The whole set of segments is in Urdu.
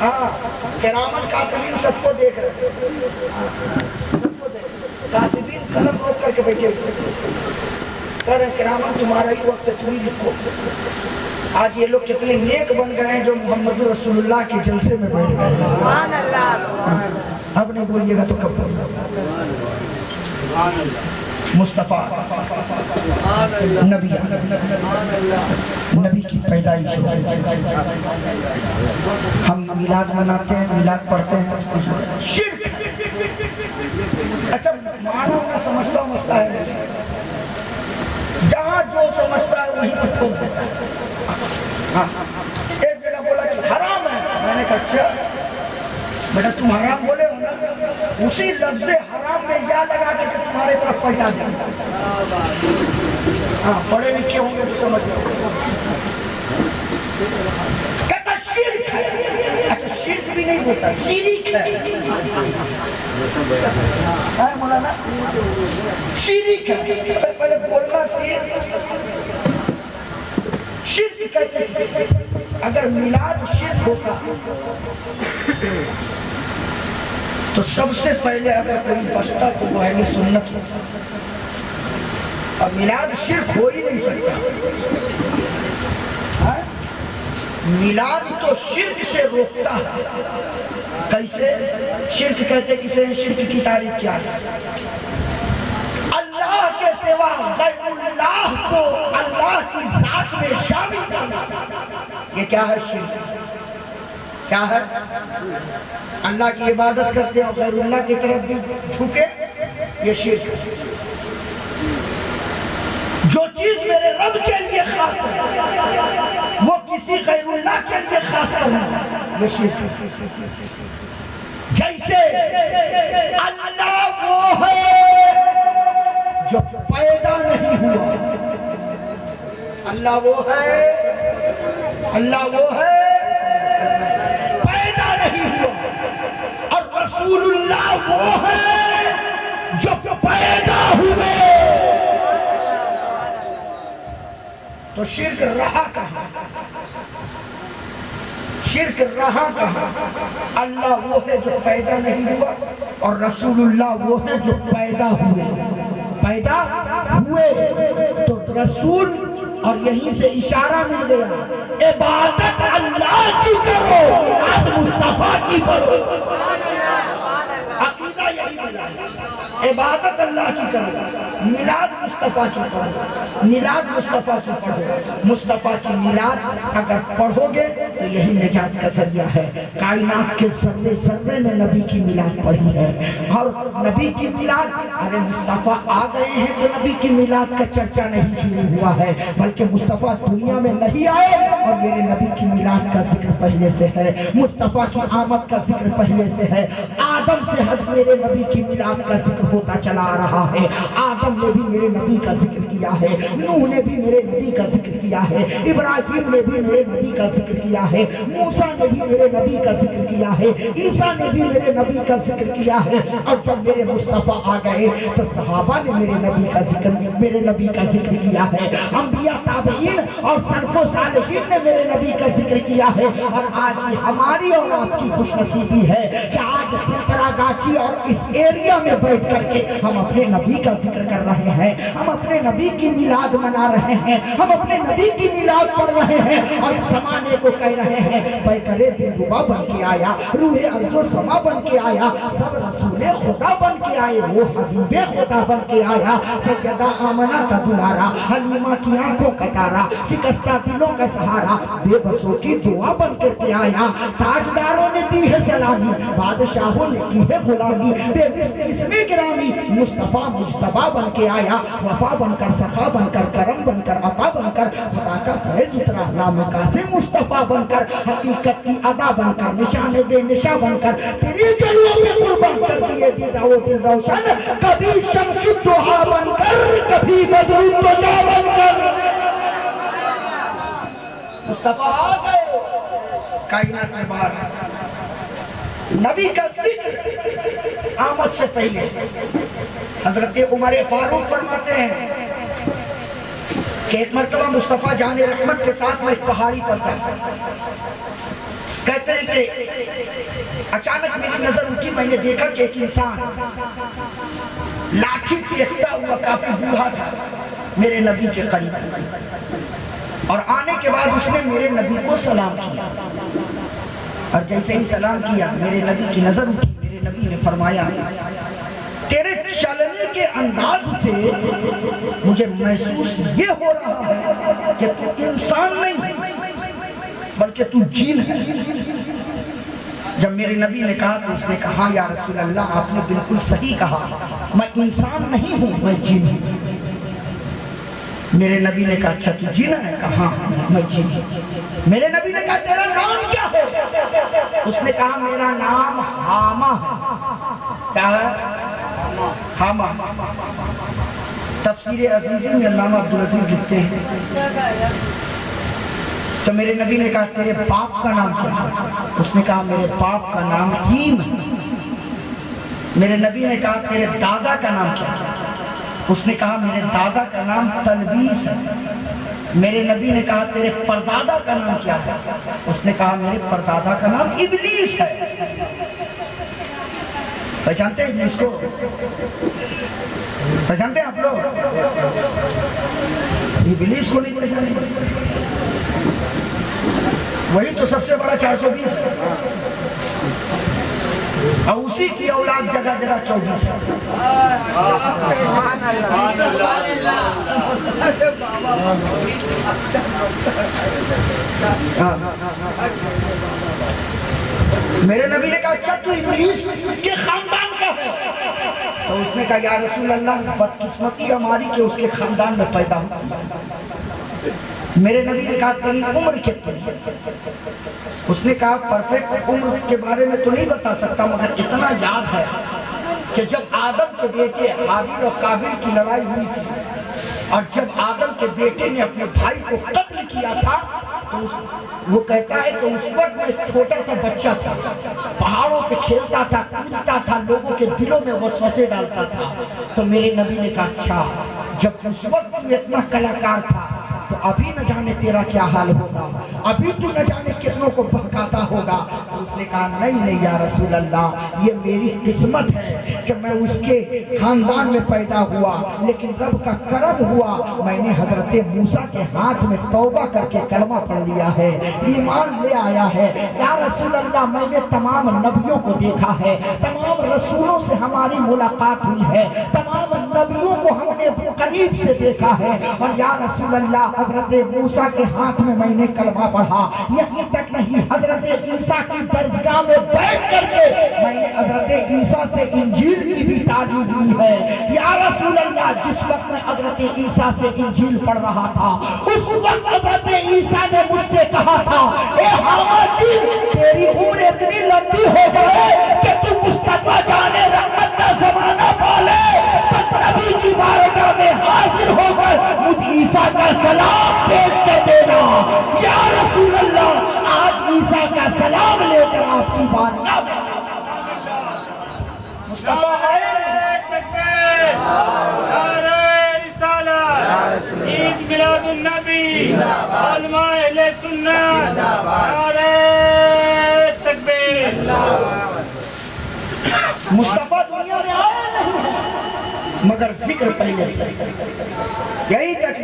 ہاں کرامن کاتبین سب کو دیکھ رہے کاتبین قلم روک کر کے بیٹھے ہوئے کہہ رہے کرامن تمہارا ہی وقت ہے تم ہی لکھو. آج یہ لوگ کتنے نیک بن گئے ہیں جو محمد رسول اللہ کے جلسے میں بیٹھ گئے ہیں. سبحان اللہ. اب نہیں بولیے گا تو کب بولنا. مصطفیٰ نبی نبی کی پیدائش ہم میلاد مناتے ہیں میلاد پڑھتے ہیں شرک. اچھا معنی میں سمجھتا ہوں مسئلہ ہے جہاں جو سمجھتا ہے وہی پر کھول دیتا ہے. ایک جگہ بولا کہ حرام ہے میں نے کہا اچھا بیٹا تم حرام بولے ہو نا اسی لفظ حرام میں یا لگا کر کہ تمہارے طرف پہنچا دیں. ہاں پڑھے لکھے ہوں گے تو سمجھ لو. کہتا شرک ہے. اچھا شرک بھی نہیں بولتا شریک ہے. مولانا شریک ہے پہلے بولنا شرک کہتے ہیں. اگر میلاد شرک ہوتا تو سب سے پہلے اگر کوئی بچتا تو وہ اہل سنت ہوتا. اور میلاد شرک ہو ہی نہیں سکتا. میلاد تو شرک سے روکتا ہے. کیسے شرک کہتے کسے ہیں؟ شرک کی تعریف کیا ہے؟ اللہ کے سوا غیر اللہ کو اللہ کی ذات میں شامل کرنا. یہ کیا ہے شرک؟ کیا ہے؟ اللہ کی عبادت کرتے ہیں غیر اللہ کی طرف بھی جھکے یہ شرک ہے. جو چیز میرے رب کے لیے خاص ہے وہ کسی غیر اللہ کے لیے خاص کرنا یہ شرک ہے. جیسے اللہ وہ ہے جو پیدا نہیں ہوا. اللہ وہ ہے پیدا نہیں ہوا. اور رسول اللہ وہ ہے جو پیدا ہوئے. تو شرک رہا کہاں؟ شرک رہا کہاں؟ اللہ وہ ہے جو پیدا نہیں ہوا اور رسول اللہ وہ ہے جو پیدا ہوئے. تو رسول اور یہیں سے اشارہ مل گیا عبادت اللہ کی کرو میلاد مصطفیٰ کی پڑھو. عقیدہ یہی ملا عبادت اللہ کی کرو میلاد مصطفیٰ کی پڑھو. میلاد مصطفیٰ کی پڑھو. مصطفیٰ کی میلاد اگر پڑھو گے تو یہی نجات کا ذریعہ ہے. کائنات کے ذرے ذرے میں نبی کی میلاد پڑھی ہے. اور نبی کی میلاد ارے مصطفیٰ آ گئے ہیں تو نبی کی میلاد کا چرچا نہیں شروع ہوا ہے بلکہ مصطفیٰ دنیا میں نہیں آئے اور میرے نبی کی میلاد کا ذکر پہلے سے ہے. مصطفیٰ کی آمد کا ذکر پہلے سے ہے. آدم سے ہٹ میرے نبی کی میلاد کا ذکر ہوتا چلا آ رہا ہے. آدم نے بھی میرے نبی کا ذکر کیا ہے. نوح نے بھی میرے نبی کا ذکر کیا ہے. ابراہیم نے بھی میرے نبی کا ذکر کیا ہے. موسیٰ نے بھی میرے نبی کا ذکر کیا ہے. عیسیٰ نے بھی میرے نبی کا ذکر کیا ہے. اور جب میرے مصطفیٰ آ گئے تو صحابہ نے میرے نبی کا ذکر کیا ہے. انبیاء تابعین اور سلف و صالحین نے میرے نبی کا ذکر کیا ہے. اور آج ہماری اور آپ کی خوش نصیبی ہے کہ آج سنتراگاچی اور اس ایریا میں بیٹھ کر کے ہم اپنے نبی کا ذکر کر رہے ہیں. ہم اپنے نبی کی میلاد منا رہے ہیں. ہم اپنے نبی کی میلاد پڑھ رہے ہیں اور زمانے کو کہہ رہے ہیں پیکرے دل ربا بن کے آیا, روح ارض و سما بن کے آیا, سب رسول خدا بن کے آئے, وہ حبیب خدا بن کے آیا. سیدہ آمنہ کا دلارا, حلیمہ کی آنکھوں کا تارا, شکستہ دلوں کا سہارا, بے بسوں کی دعا بن کر کے آیا. تاجداروں نے دی ہے سلامی, بادشاہوں نے کی ہے غلامی, بے مثل اسم گرامی مصطفیٰ مجتبیٰ بن کے آیا. وفا بن کر, صفا بن کر, کرم بن کر, عطا بن کر, خدا کا فیض اترا لامکا سے مصطفیٰ بن کر, حقیقت کی ادا بن کر, نشان بے نشاں بن کر, تیری جلووں پہ قربان کر دیے دیدہ و دل روشن. کبھی شمس الضحیٰ بن کر, کبھی بدر الدجا بن کر مصطفیٰ آ گئے کائنات میں باہر. نبی کا ذکر آمد سے پہلے حضرت عمر فاروق فرماتے ہیں کہ ایک مرتبہ مصطفیٰ جان رحمت کے ساتھ میں ایک پہاڑی پر تھا. کہتے ہیں کہ اچانک میری نظر اٹھی، میں نے دیکھا کہ ایک انسان لاٹھی پھینکتا ہوا کافی بوڑھا تھا میرے نبی کے قریب، اور آنے کے بعد اس نے میرے نبی کو سلام کیا، اور جیسے ہی سلام کیا میرے نبی کی نظر اٹھی، میرے نبی نے فرمایا تیرے چلنے کے انداز سے مجھے محسوس یہ ہو رہا ہے کہ تو انسان نہیں بلکہ تو جن ہے۔ جب میرے نبی نے کہا تو اس نے کہا یا رسول اللہ آپ نے بالکل صحیح کہا، میں انسان نہیں ہوں، میں جن ہوں۔ میرے نبی نے کہا اچھا تو جن ہے؟ کہا میں جن ہوں۔ میرے نبی نے کہا تیرا نام کیا ہے؟ اس نے کہا میرا نام حامہ ہے۔ کیا ہے؟ حامہ۔ تفسیر عزیزی میں علامہ عبدالعزیز لکھتے ہیں تو میرے نبی نے کہا تیرے باپ کا نام کیا ہے؟ اس نے کہا میرے باپ کا نام حیم ہے۔ میرے نبی نے کہا تیرے دادا کا نام کیا ہے؟ اس نے کہا میرے دادا کا نام تلبیس ہے۔ میرے نبی نے کہا تیرے پردادا کا نام کیا ہے؟ اس نے کہا میرے پردادا کا نام ابلیس ہے۔ پہچانتے ہیں ابلیس کو؟ پہچانتے ہیں آپ لوگ؟ ابلیس کو نہیں پہچانتے؟ وہی تو سب سے بڑا 420 ہے، اور اسی کی اولاد جگہ جگہ 24 ہے۔ میرے نبی نے کہا اچھا تو ابلیس کے خاندان کا ہے؟ تو اس نے کہا یا رسول اللہ بدقسمتی ہماری کہ اس کے خاندان میں پیدا ہوں۔ میرے نبی نے کہا تیری عمر کتنی ہے؟ اس نے کہا پرفیکٹ عمر کے بارے میں تو نہیں بتا سکتا، مگر اتنا یاد ہے کہ جب آدم کے بیٹے حابیل اور قابیل کی لڑائی ہوئی تھی، اور جب آدم کے بیٹے نے اپنے بھائی کو قتل کیا تھا تو وہ کہتا ہے کہ اس وقت میں ایک چھوٹا سا بچہ تھا، پہاڑوں پہ کھیلتا تھا، کودتا تھا، لوگوں کے دلوں میں وسوسے ڈالتا تھا۔ تو میرے نبی نے کہا اچھا جب اس وقت تو اتنا کلاکار تھا تو ابھی نہ جانے تیرا کیا حال ہوگا، ابھی تو نہ جانے کتنوں کو بہکاتا ہوگا۔ تو اس نے کہا نہیں یا رسول اللہ یہ میری قسمت ہے کہ میں اس کے خاندان میں پیدا ہوا، لیکن رب کا کرم ہوا میں نے حضرت موسیٰ کے ہاتھ میں توبہ کر کے کلمہ پڑھ لیا ہے، ایمان لے آیا ہے۔ یا رسول اللہ میں نے تمام نبیوں کو دیکھا ہے، تمام رسولوں سے ہماری ملاقات ہوئی ہے، تمام نبیوں کو ہم نے قریب سے دیکھا ہے، اور یا رسول اللہ حضرت موسیٰ کے ہاتھ میں میں نے کلمہ پڑھا۔ یہیں تک نہیں حضرت عیسیٰ کی درسگاہ میں بیٹھ کر کے میں نے حضرت عیسیٰ سے انجیل کی بھی تعلیم لی ہے۔ یا رسول اللہ جس وقت میں حضرت عیسیٰ سے انجیل پڑھ رہا تھا اس وقت حضرت عیسیٰ نے مجھ سے کہا تھا اے حامہ جی تیری عمر اتنی لمبی ہو جائے کہ تو مصطفیٰ جانے رحمت کا زمانہ پالے، نبی کی بارگاہ میں حاضر ہو کر مجھ عیسیٰ کا سلام پیش کر دینا۔ یا رسول اللہ آج عیسیٰ کا سلام لے کر آپ کی بارگاہ میں مصطفیٰ آئے۔ عید میلاد النبی، علماء اہل سنت، نعرہ تکبیر۔ مصطفیٰ دنیا میں آئے نہیں مگر ذکر پہلے سے، یہی تک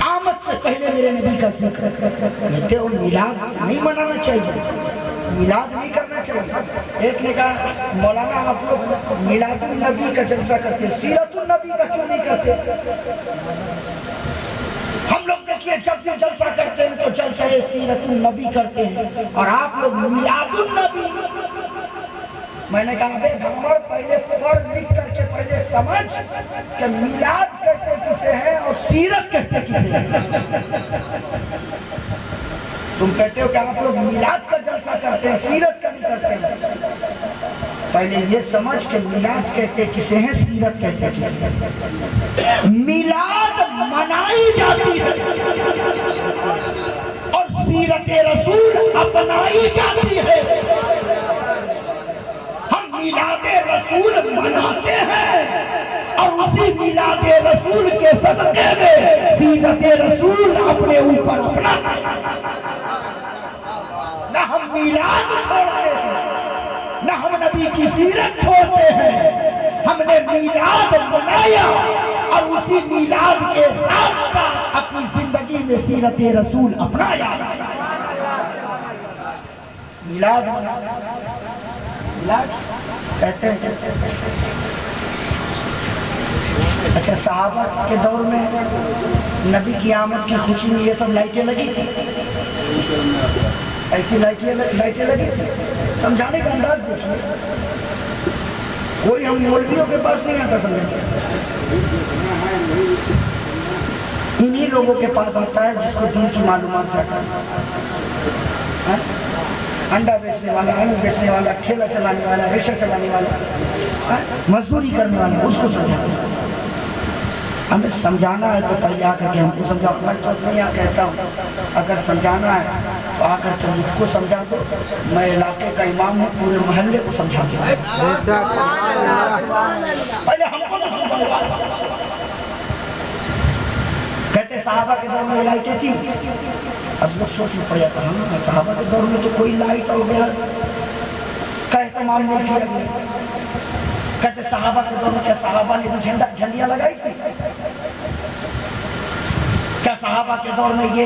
آمد سے پہلے میرے نبی کا ذکر کہتے ہو۔ میلاد نہیں منانا چاہیے، میلاد نہیں کرنا چاہیے۔ ایک نے کہا مولانا آپ لوگ میلاد النبی کا جلسہ کرتے، سیرت النبی کا کیوں نہیں کرتے؟ ہم لوگ دیکھیے جب بھی جلسہ کرتے ہیں تو جلسہ سیرت النبی کرتے ہیں، اور آپ لوگ میلاد النبی۔ میں نے کہا بے گھمڑ پہلے پڑھ لکھ کر کے پہلے سمجھ کہ میلاد کہتے کسے ہیں اور سیرت کہتے کسے ہیں۔ تم کہتے ہو کہ آپ لوگ میلاد کا جلسہ کرتے ہیں سیرت کا نہیں کرتے ہیں، پہلے یہ سمجھ کہ میلاد کہتے کسے ہیں سیرت کہتے کسے ہیں۔ میلاد منائی جاتی ہے اور سیرت رسول اپنائی جاتی ہے۔ ہم میلاد رسول مناتے ہیں اور اسی میلاد رسول کے صدقے میں سیرت رسول اپنے اوپر اپنا ہم میلاد چھوڑتے ہیں نہ ہم نبی کی سیرت چھوڑتے ہیں. ہم نے میلاد منایا اور اسی میلاد کے ساتھ ساتھ اپنی زندگی میں سیرت رسول اپنایا. میلاد کہتے ہیں. اچھا صحابہ کے دور میں نبی کی آمد کی خوشی میں یہ سب لائٹیں لگی تھی؟ ایسی لائٹیں لگی تھی؟ سمجھانے کا انداز دیکھیے. کوئی ہم مولویوں کے پاس نہیں آتا سمجھنے. انہی لوگوں کے پاس آتا ہے جس کو دین کی معلومات رکھتا ہے. انڈا بیچنے والا، آلو بیچنے والا، ٹھیلا چلانے والا، رکشہ چلانے والا، مزدوری کرنے والا، اس کو سمجھاتا ہے. ہمیں سمجھانا ہے تو پہلے آ کر کے ہم کو سمجھاؤ. میں تو اپنے یہاں کہتا ہوں اگر سمجھانا ہے تو آ کر کے مجھ کو سمجھا دو. میں علاقے کا امام ہوں، پورے محلے کو سمجھا دوں. پہلے ہم کو تو سمجھاؤ. کہتے صحابہ کے دور میں یہ لائٹیں تھی. اب لوگ سوچ میں پڑ جاتا ہاں صحابہ کے دور میں تو کوئی لائٹ وغیرہ کا اہتمام نہیں کیا گیا. کہتے صحابہ کے دور میں کیا صحابہ نے بھی جھنڈیاں لگائی تھی؟ کیا صحابہ کے دور میں یہ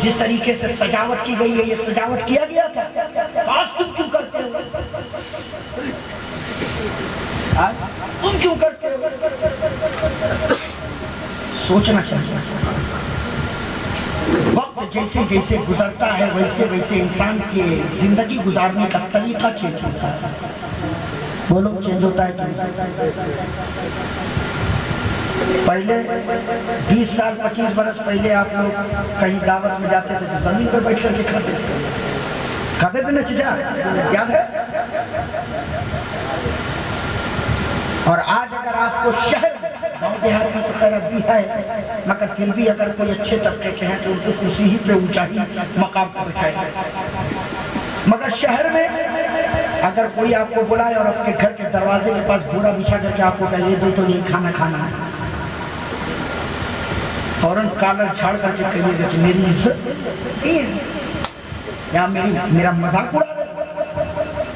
جس طریقے سے سجاوٹ کی گئی ہے یہ سجاوٹ کیا گیا تھا؟ آج تم کیوں کرتے ہو؟ تم کیوں کرتے ہو؟ سوچنا چاہیے. وقت جیسے جیسے گزرتا ہے ویسے ویسے انسان کے زندگی گزارنے کا طریقہ چینج ہوتا ہے. بولو چینج ہوتا ہے کہ پہلے 20 سال 25 برس پہلے آپ لوگ کہیں دعوت میں جاتے تھے تو زمین پر بیٹھ کر کے کھاتے تھے نا چچا، یاد ہے؟ اور آج اگر آپ کو شہر گاؤں دیہات میں تو خیر اب بھی ہے مگر پھر بھی اگر کوئی اچھے طبقے کے ہیں تو ان کو کرسی ہی پہ اونچائی مقام پر بٹھائے. مگر شہر میں اگر کوئی آپ کو بلائے اور اپنے گھر کے دروازے کے پاس بورا بچھا کر کے آپ کو کہے دو تو یہ کھانا کھانا ہے، فوراً کالر جھاڑ کر کے کہیے گا کہ میری عزت یا میرا مذاق اڑا رہے.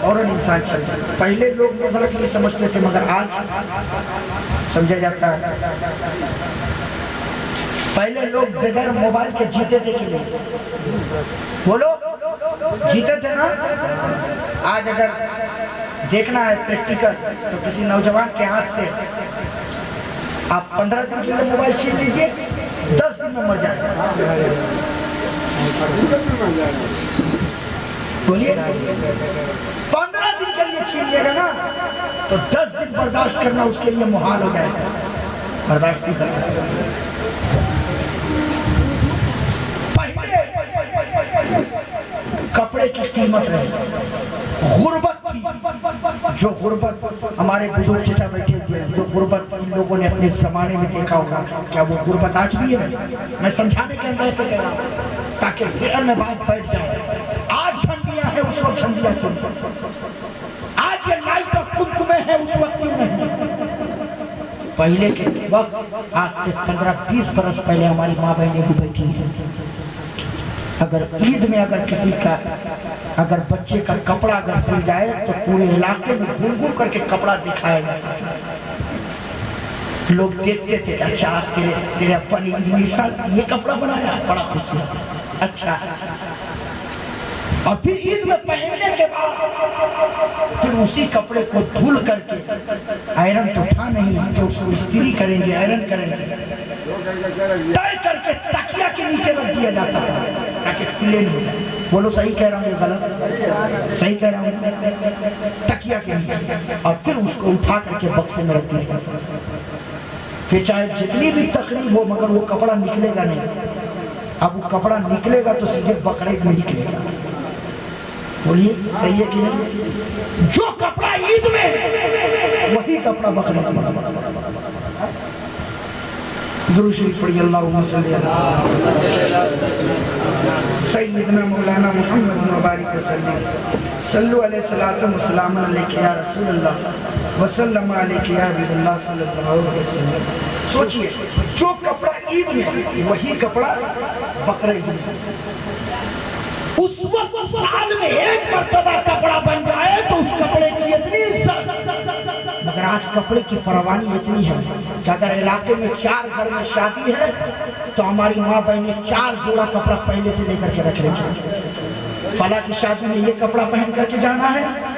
فوراً انسان چل جائے. پہلے لوگ نظرت نہیں سمجھتے تھے مگر آج سمجھا جاتا ہے. پہلے لوگ بغیر موبائل کے جیتے تھے کہ نہیں؟ بولو جیتے تھے نا. آج اگر دیکھنا ہے پریکٹیکل تو کسی نوجوان کے ہاتھ سے آپ 15 دن کے لیے موبائل چھین لیجئے 10 دن میں مر جائے. بولیے 15 دن کے لیے چھین لیے گا نا تو 10 دن برداشت کرنا اس کے لیے محال ہو جائے گا. برداشت نہیں کر سکتے. کپڑے کی قیمت رہی، غربت تھی. جو غربت ہمارے بزرگ چچا بیٹھے ہوئے ہیں، جو غربت ان لوگوں نے اپنے زمانے میں دیکھا ہوگا، کیا وہ غربت آج بھی ہے؟ میں سمجھانے کے اندر سے کہہ رہا ہوں تاکہ ذہن میں بات بیٹھ جائے. آج جھنڈیاں ہیں اس وقت جھنڈیاں کیوں؟ آج یہ لائٹ اور کمکمے ہیں اس وقت کیوں نہیں؟ پہلے کے وقت آج سے 15-20 برس پہلے ہماری ماں بہنیں بھی بیٹھی ہیں. اگر عید میں اگر کسی کا اگر بچے کا کپڑا اگر سل جائے تو پورے علاقے میں گھوم گھوم کر کے کپڑا دکھایا جاتا تھا. لوگ دیکھتے تھے اچھا آج تیرے ابا نے اتنی سال یہ کپڑا بنایا، بڑا خوبصورت. اچھا اور پھر عید میں پہننے کے بعد پھر اسی کپڑے کو دھل کر کے آئرن تو تھا نہیں کہ اس کو استری کریں گے آئرن کریں گے، طے کر کے تکیہ کے نیچے رکھ دیا جاتا تھا تاکہ پلین ہو جائے. بولو صحیح کہہ رہا ہوں یہ غلط؟ صحیح کہہ رہا ہوں. تکیہ کے نیچے اور پھر اس کو اٹھا کر کے بکسے میں رکھ دیا جاتا تھا. پھر چاہے جتنی بھی تقریب ہو مگر وہ کپڑا نکلے گا نہیں. اب وہ کپڑا نکلے گا تو سیدھے بقرعید میں نکلے گا. بولیے صحیح ہے کہ نہیں؟ جو کپڑا عید میں وہی کپڑا بقرعید میں. درود شریف پڑھی اللہم صلی اللہ سیدنا مولانا محمد مبارک وسلم. صلو علیہ الصلوۃ والسلام علیک یا رسول اللہ وسلم علیک یا حبیب اللہ صلی اللہ علیہ وسلم. سوچئے جو کپڑا عید میں وہی کپڑا بقرعید میں. اس وقت سال میں آج کپڑے کی فراوانی اتنی ہے کہ اگر علاقے میں 4 گھر میں شادی ہے تو ہماری ماں بہنیں 4 جوڑا کپڑا پہلے سے لے کر کے رکھ لیں گے. فلاں کی شادی میں یہ کپڑا پہن کر کے جانا ہے,